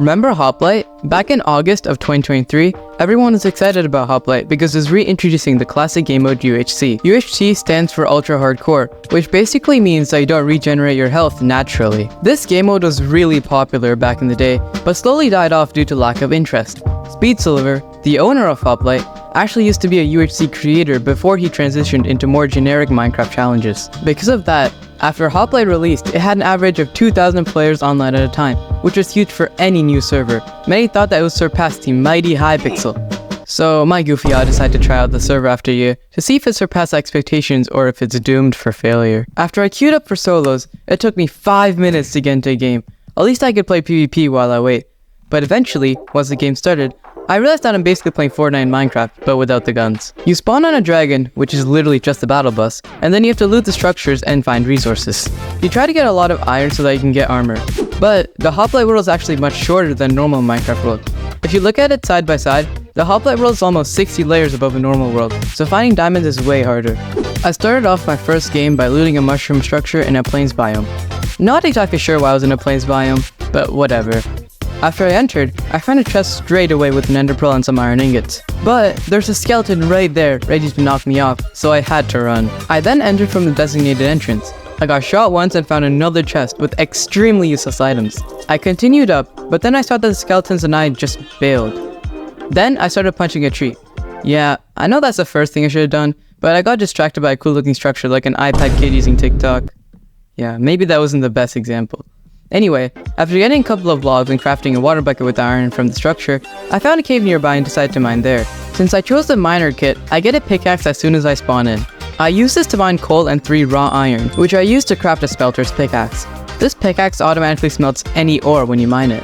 Remember Hoplite? Back in August of 2023, everyone was excited about Hoplite because it was reintroducing the classic game mode UHC. UHC stands for Ultra Hardcore, which basically means that you don't regenerate your health naturally. This game mode was really popular back in the day, but slowly died off due to lack of interest. SpeedSilver, the owner of Hoplite, actually used to be a UHC creator before he transitioned into more generic Minecraft challenges. Because of that, after Hoplite released, it had an average of 2,000 players online at a time, which was huge for any new server. Many thought that it would surpass the mighty Hypixel. So my goofy I decided to try out the server after a year to see if it surpassed expectations or if it's doomed for failure. After I queued up for solos, it took me 5 minutes to get into a game. At least I could play PvP while I wait. But eventually, once the game started, I realized that I'm basically playing Fortnite in Minecraft, but without the guns. You spawn on a dragon, which is literally just a battle bus, and then you have to loot the structures and find resources. You try to get a lot of iron so that you can get armor. But the Hoplite world is actually much shorter than normal Minecraft world. If you look at it side by side, the Hoplite world is almost 60 layers above a normal world, so finding diamonds is way harder. I started off my first game by looting a mushroom structure in a plains biome. Not exactly sure why I was in a plains biome, but whatever. After I entered, I found a chest straight away with an ender pearl and some iron ingots. But there's a skeleton right there, ready to knock me off, so I had to run. I then entered from the designated entrance. I got shot once and found another chest with extremely useless items. I continued up, but then I saw that the skeletons and I just bailed. Then I started punching a tree. Yeah, I know that's the first thing I should have done, but I got distracted by a cool looking structure like an iPad kid using TikTok. Yeah, maybe that wasn't the best example. Anyway, after getting a couple of logs and crafting a water bucket with iron from the structure, I found a cave nearby and decided to mine there. Since I chose the miner kit, I get a pickaxe as soon as I spawn in. I use this to mine coal and 3 raw iron, which I use to craft a smelter's pickaxe. This pickaxe automatically smelts any ore when you mine it.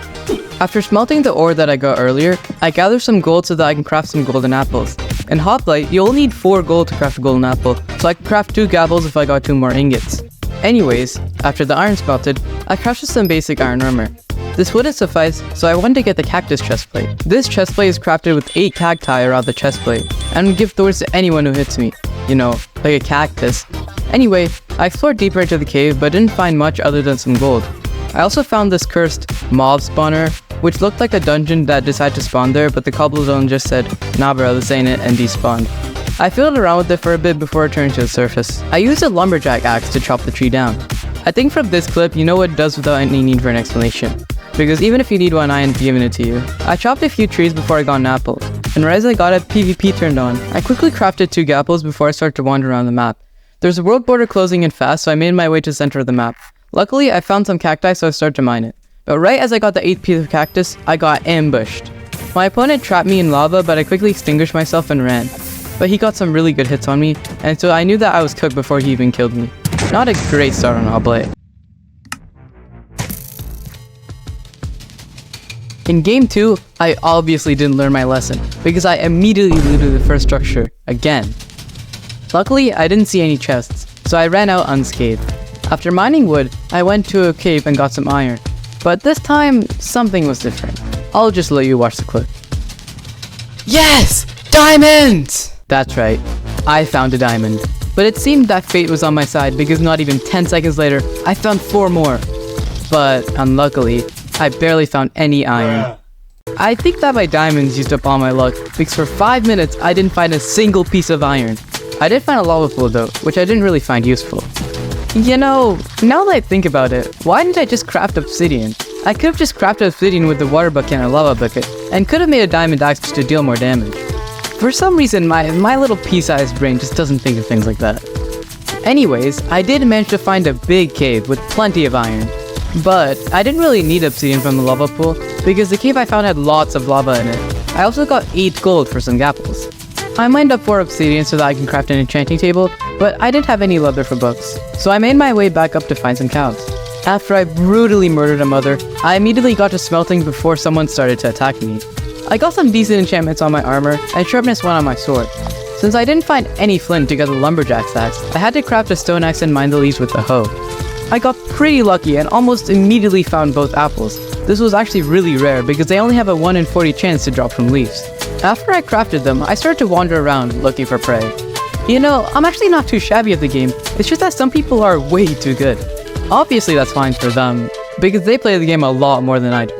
After smelting the ore that I got earlier, I gather some gold so that I can craft some golden apples. In Hoplite, you'll need 4 gold to craft a golden apple, so I can craft 2 gapples if I got 2 more ingots. Anyways, after the iron smelted, I crafted some basic iron armor. This wouldn't suffice, so I wanted to get the cactus chestplate. This chestplate is crafted with 8 cacti around the chestplate, and would give thorns to anyone who hits me. You know, like a cactus. Anyway, I explored deeper into the cave, but didn't find much other than some gold. I also found this cursed mob spawner, which looked like a dungeon that decided to spawn there, but the cobblestone just said, nah bro, this ain't it, and despawned. I fiddled around with it for a bit before returning to the surface. I used a lumberjack axe to chop the tree down. I think from this clip, you know what it does without any need for an explanation. Because even if you need one, I ain't giving it to you. I chopped a few trees before I got an apple. And right as I got it, PvP turned on. I quickly crafted 2 gapples before I started to wander around the map. There's a world border closing in fast, so I made my way to the center of the map. Luckily, I found some cacti, so I started to mine it. But right as I got the 8th piece of cactus, I got ambushed. My opponent trapped me in lava, but I quickly extinguished myself and ran. But he got some really good hits on me, and so I knew that I was cooked before he even killed me. Not a great start on Hoplite. In game 2, I obviously didn't learn my lesson, because I immediately looted the first structure, again. Luckily, I didn't see any chests, so I ran out unscathed. After mining wood, I went to a cave and got some iron. But this time, something was different. I'll just let you watch the clip. Yes! Diamonds! That's right, I found a diamond. But it seemed that fate was on my side because not even 10 seconds later, I found 4 more. But unluckily, I barely found any iron. I think that my diamonds used up all my luck because for 5 minutes, I didn't find a single piece of iron. I did find a lava pool though, which I didn't really find useful. You know, now that I think about it, why didn't I just craft obsidian? I could have just crafted obsidian with the water bucket and a lava bucket, and could have made a diamond axe just to deal more damage. For some reason, my little pea-sized brain just doesn't think of things like that. Anyways, I did manage to find a big cave with plenty of iron. But I didn't really need obsidian from the lava pool, because the cave I found had lots of lava in it. I also got 8 gold for some gapples. I mined up 4 obsidian so that I can craft an enchanting table, but I didn't have any leather for books. So I made my way back up to find some cows. After I brutally murdered a mother, I immediately got to smelting before someone started to attack me. I got some decent enchantments on my armor, and sharpness 1 on my sword. Since I didn't find any flint to get the lumberjack's axe, I had to craft a stone axe and mine the leaves with the hoe. I got pretty lucky and almost immediately found both apples. This was actually really rare because they only have a 1 in 40 chance to drop from leaves. After I crafted them, I started to wander around looking for prey. You know, I'm actually not too shabby at the game, it's just that some people are way too good. Obviously that's fine for them, because they play the game a lot more than I do.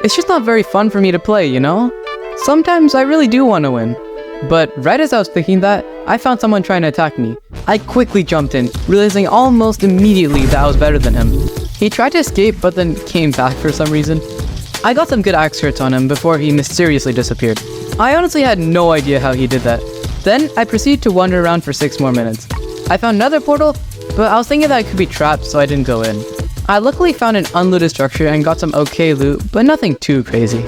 It's just not very fun for me to play, you know? Sometimes I really do want to win. But right as I was thinking that, I found someone trying to attack me. I quickly jumped in, realizing almost immediately that I was better than him. He tried to escape but then came back for some reason. I got some good axe hits on him before he mysteriously disappeared. I honestly had no idea how he did that. Then I proceeded to wander around for 6 more minutes. I found another portal, but I was thinking that it could be trapped, so I didn't go in. I luckily found an unlooted structure and got some okay loot, but nothing too crazy.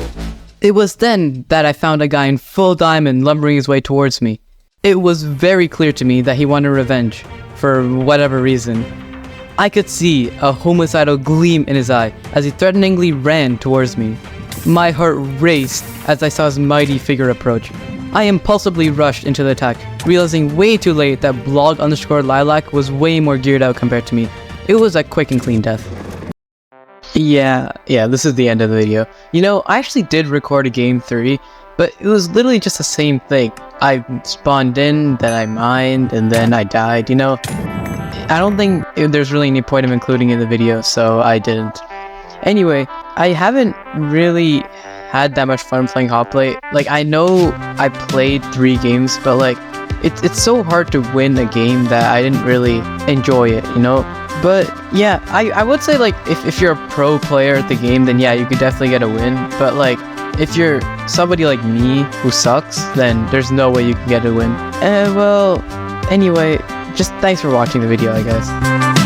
It was then that I found a guy in full diamond lumbering his way towards me. It was very clear to me that he wanted revenge, for whatever reason. I could see a homicidal gleam in his eye as he threateningly ran towards me. My heart raced as I saw his mighty figure approach. I impulsively rushed into the attack, realizing way too late that blog_lilac was way more geared out compared to me. It was a quick and clean death. Yeah, this is the end of the video. You know, I actually did record a game 3, but it was literally just the same thing. I spawned in, then I mined, and then I died, you know? I don't think there's really any point of including it in the video, so I didn't. Anyway, I haven't really had that much fun playing Hoplite. Like, I know I played 3 games, but like, it's so hard to win a game that I didn't really enjoy it, you know? But yeah, I would say like, if you're a pro player at the game, then yeah, you could definitely get a win. But like, if you're somebody like me who sucks, then there's no way you can get a win. Well, anyway, just thanks for watching the video, I guess.